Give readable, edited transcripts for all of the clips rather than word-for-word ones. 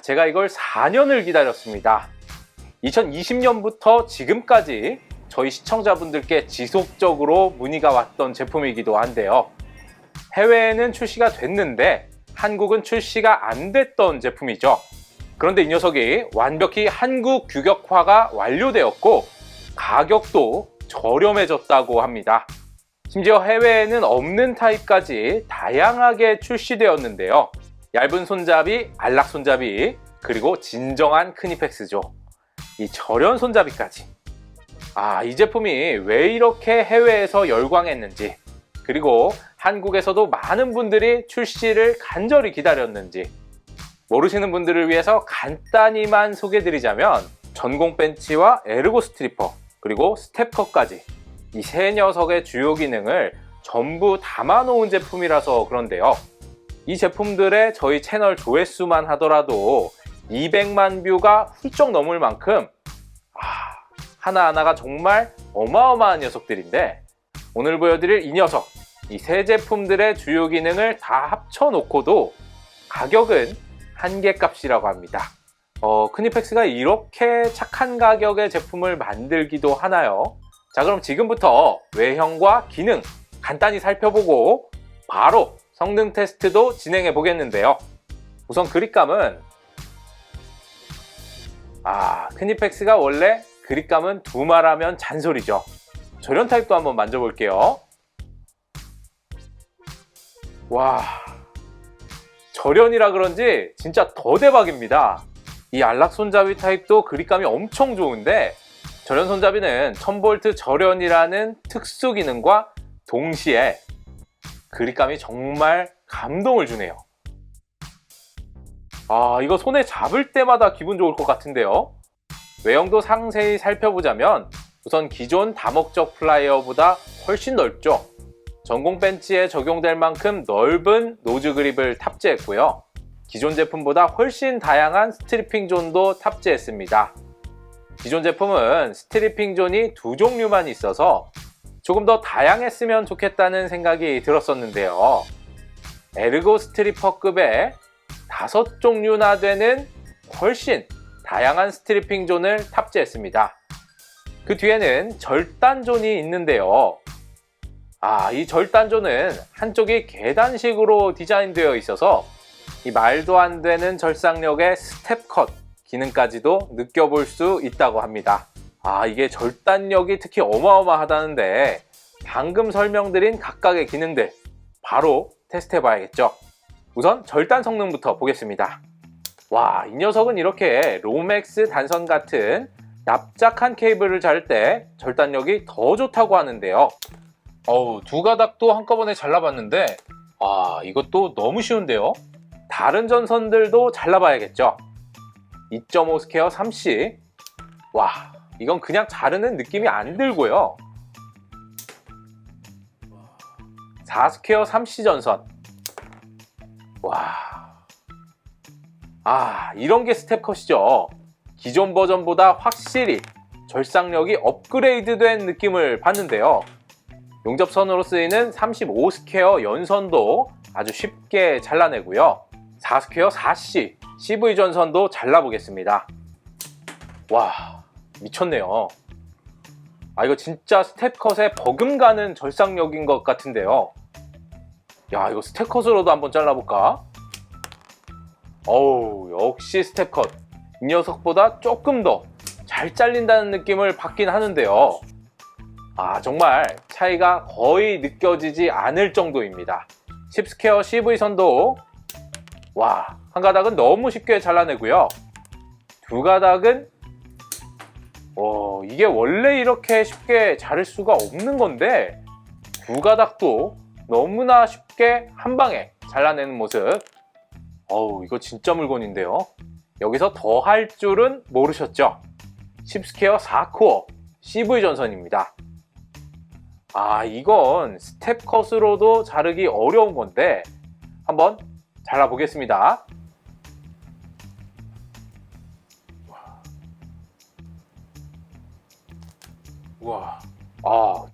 제가 이걸 4년을 기다렸습니다. 2020년부터 지금까지 저희 시청자분들께 지속적으로 문의가 왔던 제품이기도 한데요. 해외에는 출시가 됐는데 한국은 출시가 안 됐던 제품이죠. 그런데 이 녀석이 완벽히 한국 규격화가 완료되었고 가격도 저렴해졌다고 합니다. 심지어 해외에는 없는 타입까지 다양하게 출시되었는데요. 얇은 손잡이, 안락 손잡이, 그리고 진정한 크니펙스죠. 이 절연 손잡이까지. 이 제품이 왜 이렇게 해외에서 열광했는지, 그리고 한국에서도 많은 분들이 출시를 간절히 기다렸는지 모르시는 분들을 위해서 간단히만 소개드리자면 전공 벤치와 에르고 스트리퍼, 그리고 스텝컷까지 이 세 녀석의 주요 기능을 전부 담아놓은 제품이라서 그런데요. 이 제품들의 저희 채널 조회수만 하더라도 200만 뷰가 훌쩍 넘을 만큼 하나하나가 정말 어마어마한 녀석들인데, 오늘 보여드릴 이 녀석, 이 세 제품들의 주요 기능을 다 합쳐놓고도 가격은 한계값이라고 합니다. 크니펙스가 이렇게 착한 가격의 제품을 만들기도 하나요? 자, 그럼 지금부터 외형과 기능 간단히 살펴보고 바로 성능 테스트도 진행해 보겠는데요. 우선 그립감은 크니펙스가 원래 그립감은 두말하면 잔소리죠. 절연 타입도 한번 만져볼게요. 와, 절연이라 그런지 진짜 더 대박입니다. 이 안락 손잡이 타입도 그립감이 엄청 좋은데 절연 손잡이는 1000V 절연이라는 특수 기능과 동시에 그립감이 정말 감동을 주네요. 이거 손에 잡을 때마다 기분 좋을 것 같은데요. 외형도 상세히 살펴보자면 우선 기존 다목적 플라이어보다 훨씬 넓죠. 전공 벤치에 적용될 만큼 넓은 노즈 그립을 탑재했고요. 기존 제품보다 훨씬 다양한 스트리핑 존도 탑재했습니다. 기존 제품은 스트리핑 존이 2종류만 있어서 조금 더 다양했으면 좋겠다는 생각이 들었었는데요. 에르고 스트리퍼급의 5종류나 되는 훨씬 다양한 스트리핑 존을 탑재했습니다. 그 뒤에는 절단 존이 있는데요. 이 절단 존은 한쪽이 계단식으로 디자인되어 있어서 이 말도 안 되는 절삭력의 스텝컷 기능까지도 느껴볼 수 있다고 합니다. 이게 절단력이 특히 어마어마하다는데 방금 설명드린 각각의 기능들 바로 테스트 해봐야겠죠. 우선 절단 성능부터 보겠습니다. 이 녀석은 이렇게 로맥스 단선 같은 납작한 케이블을 잘 때 절단력이 더 좋다고 하는데요. 두 가닥도 한꺼번에 잘라봤는데 이것도 너무 쉬운데요. 다른 전선들도 잘라봐야겠죠. 2.5 스퀘어 3C. 이건 그냥 자르는 느낌이 안 들고요. 4 스퀘어 3C 전선. 이런 게 스텝컷이죠. 기존 버전보다 확실히 절삭력이 업그레이드된 느낌을 받는데요. 용접선으로 쓰이는 35 스퀘어 연선도 아주 쉽게 잘라내고요. 4 스퀘어 4C CV 전선도 잘라보겠습니다. 미쳤네요. 이거 진짜 스텝컷에 버금가는 절삭력인 것 같은데요. 이거 스텝컷으로도 한번 잘라볼까? 역시 스텝컷. 이 녀석보다 조금 더 잘 잘린다는 느낌을 받긴 하는데요. 정말 차이가 거의 느껴지지 않을 정도입니다. 10 스퀘어 CV 선도 한 가닥은 너무 쉽게 잘라내고요. 두 가닥은 이게 원래 이렇게 쉽게 자를 수가 없는 건데 두 가닥도 너무나 쉽게 한 방에 잘라내는 모습. 이거 진짜 물건인데요. 여기서 더 할 줄은 모르셨죠? 10 스퀘어 4코어 CV 전선입니다. 이건 스텝컷으로도 자르기 어려운 건데 한번 잘라보겠습니다.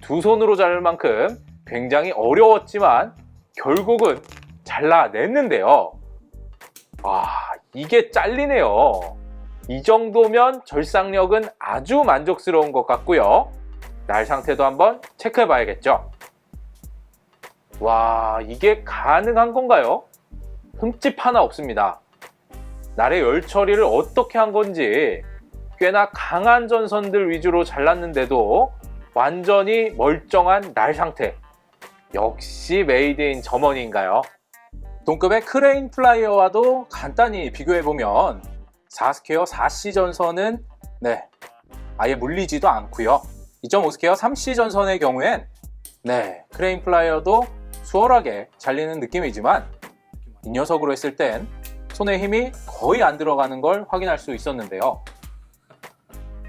두 손으로 자를 만큼 굉장히 어려웠지만 결국은 잘라냈는데요. 이게 잘리네요. 이 정도면 절삭력은 아주 만족스러운 것 같고요. 날 상태도 한번 체크해 봐야겠죠. 와, 이게 가능한 건가요? 흠집 하나 없습니다. 날의 열 처리를 어떻게 한 건지 꽤나 강한 전선들 위주로 잘랐는데도 완전히 멀쩡한 날 상태. 역시 메이드 인 저머니인가요? 동급의 크레인 플라이어와도 간단히 비교해보면 4스퀘어 4C 전선은 아예 물리지도 않고요. 2.5스퀘어 3C 전선의 경우엔 크레인 플라이어도 수월하게 잘리는 느낌이지만 이 녀석으로 했을 땐 손에 힘이 거의 안 들어가는 걸 확인할 수 있었는데요.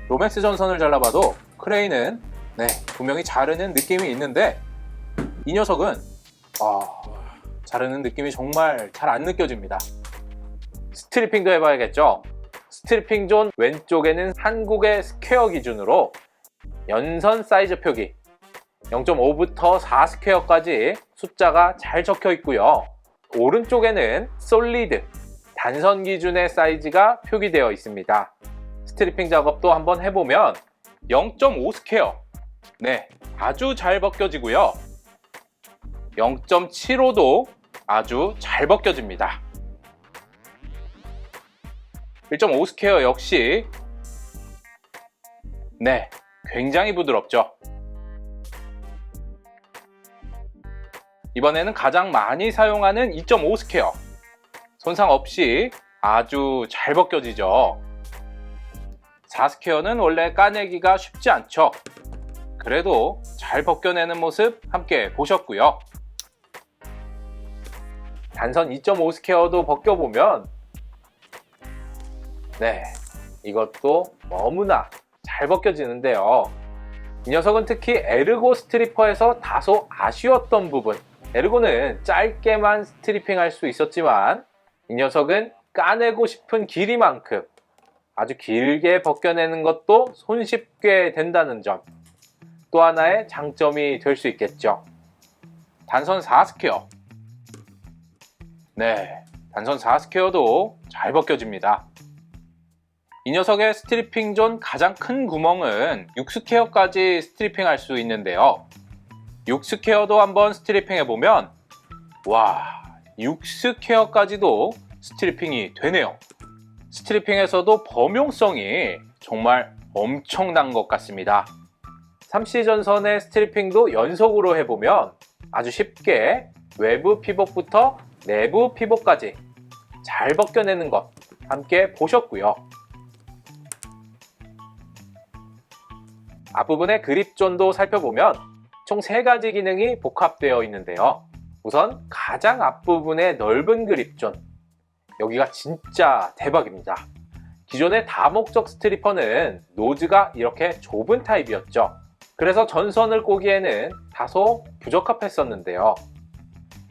로맥스 전선을 잘라봐도 크레인은 분명히 자르는 느낌이 있는데 이 녀석은 자르는 느낌이 정말 잘 안 느껴집니다. 스트리핑도 해봐야겠죠. 스트리핑 존 왼쪽에는 한국의 스퀘어 기준으로 연선 사이즈 표기 0.5부터 4스퀘어까지 숫자가 잘 적혀 있고요. 오른쪽에는 솔리드 단선 기준의 사이즈가 표기되어 있습니다. 스트리핑 작업도 한번 해보면 0.5스퀘어 아주 잘 벗겨지고요. 0.75도 아주 잘 벗겨집니다. 1.5스퀘어 역시 굉장히 부드럽죠. 이번에는 가장 많이 사용하는 2.5스퀘어 손상 없이 아주 잘 벗겨지죠. 4스퀘어는 원래 까내기가 쉽지 않죠. 그래도 잘 벗겨내는 모습 함께 보셨고요. 단선 2.5스퀘어도 벗겨보면 이것도 너무나 잘 벗겨지는데요. 이 녀석은 특히 에르고 스트리퍼에서 다소 아쉬웠던 부분, 에르고는 짧게만 스트리핑 할 수 있었지만 이 녀석은 까내고 싶은 길이만큼 아주 길게 벗겨내는 것도 손쉽게 된다는 점, 또 하나의 장점이 될 수 있겠죠. 단선 4스퀘어 단선 4스퀘어도 잘 벗겨집니다. 이 녀석의 스트리핑 존 가장 큰 구멍은 6스퀘어까지 스트리핑 할 수 있는데요. 6스퀘어도 한번 스트리핑 해보면 6스퀘어까지도 스트리핑이 되네요. 스트리핑에서도 범용성이 정말 엄청난 것 같습니다. 3C 전선의 스트리핑도 연속으로 해보면 아주 쉽게 외부 피복부터 내부 피복까지 잘 벗겨내는 것 함께 보셨고요. 앞부분의 그립존도 살펴보면 총 3가지 기능이 복합되어 있는데요. 우선 가장 앞부분의 넓은 그립존, 여기가 진짜 대박입니다. 기존의 다목적 스트리퍼는 노즈가 이렇게 좁은 타입이었죠. 그래서 전선을 꼬기에는 다소 부적합했었는데요.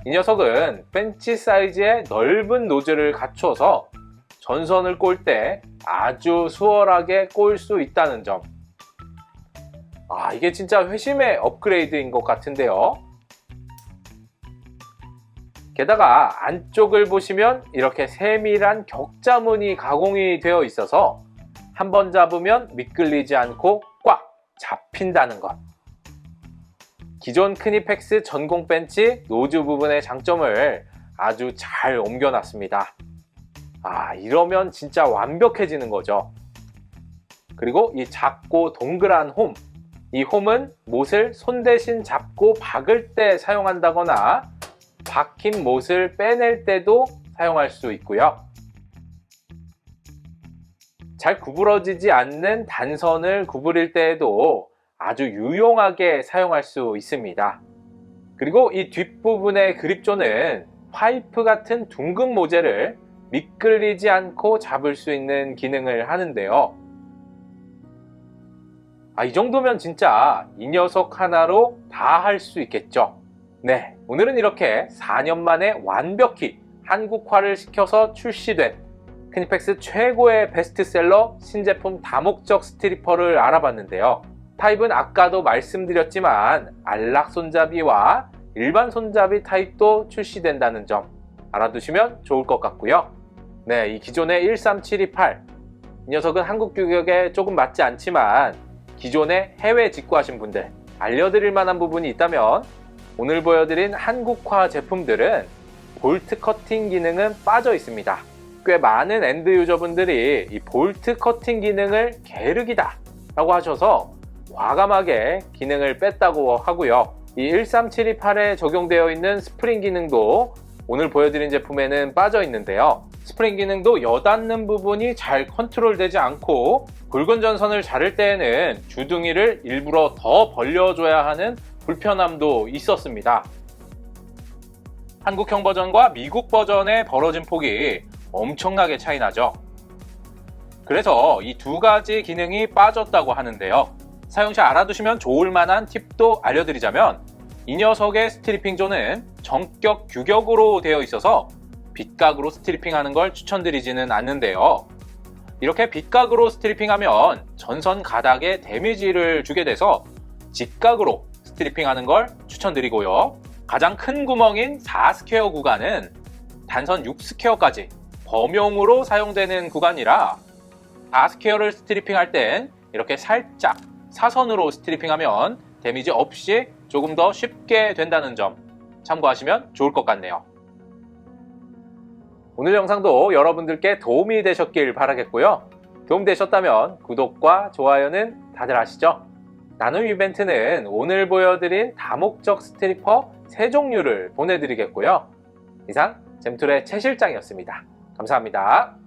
이 녀석은 벤치 사이즈의 넓은 노즐을 갖춰서 전선을 꼴 때 아주 수월하게 꼴 수 있다는 점, 이게 진짜 회심의 업그레이드인 것 같은데요. 게다가 안쪽을 보시면 이렇게 세밀한 격자무늬 가공이 되어 있어서 한번 잡으면 미끌리지 않고 꽉 잡힌다는 것. 기존 크니펙스 전공 벤치 노즈 부분의 장점을 아주 잘 옮겨놨습니다. 이러면 진짜 완벽해지는 거죠. 그리고 이 작고 동그란 홈, 이 홈은 못을 손 대신 잡고 박을 때 사용한다거나 박힌 못을 빼낼 때도 사용할 수 있고요. 잘 구부러지지 않는 단선을 구부릴 때에도 아주 유용하게 사용할 수 있습니다. 그리고 이 뒷부분의 그립존은 파이프 같은 둥근 모재를 미끌리지 않고 잡을 수 있는 기능을 하는데요. 이 정도면 진짜 이 녀석 하나로 다 할 수 있겠죠. 오늘은 이렇게 4년 만에 완벽히 한국화를 시켜서 출시된 크니펙스 최고의 베스트셀러 신제품 다목적 스트리퍼를 알아봤는데요. 타입은 아까도 말씀드렸지만 안락 손잡이와 일반 손잡이 타입도 출시된다는 점, 알아두시면 좋을 것 같고요. 네, 이 기존의 13728 이 녀석은 한국 규격에 조금 맞지 않지만 기존에 해외 직구하신 분들 알려드릴 만한 부분이 있다면 오늘 보여드린 한국화 제품들은 볼트 커팅 기능은 빠져 있습니다. 꽤 많은 엔드 유저분들이 이 볼트 커팅 기능을 게르기다 라고 하셔서 과감하게 기능을 뺐다고 하고요. 이 13728에 적용되어 있는 스프링 기능도 오늘 보여드린 제품에는 빠져 있는데요. 스프링 기능도 여닿는 부분이 잘 컨트롤 되지 않고 굵은 전선을 자를 때에는 주둥이를 일부러 더 벌려줘야 하는 불편함도 있었습니다. 한국형 버전과 미국 버전의 벌어진 폭이 엄청나게 차이 나죠. 그래서 이 두 가지 기능이 빠졌다고 하는데요. 사용 시 알아두시면 좋을 만한 팁도 알려드리자면 이 녀석의 스트리핑 존은 정격 규격으로 되어 있어서 빗각으로 스트리핑하는 걸 추천드리지는 않는데요. 이렇게 빗각으로 스트리핑하면 전선 가닥에 데미지를 주게 돼서 직각으로 스트리핑하는 걸 추천드리고요. 가장 큰 구멍인 4스퀘어 구간은 단선 6스퀘어까지 범용으로 사용되는 구간이라 4스퀘어를 스트리핑할 땐 이렇게 살짝 사선으로 스트리핑하면 데미지 없이 조금 더 쉽게 된다는 점 참고하시면 좋을 것 같네요. 오늘 영상도 여러분들께 도움이 되셨길 바라겠고요. 도움되셨다면 구독과 좋아요는 다들 아시죠? 나눔 이벤트는 오늘 보여드린 다목적 스트리퍼 3종류를 보내드리겠고요. 이상 잼툴의 최 실장이었습니다. 감사합니다.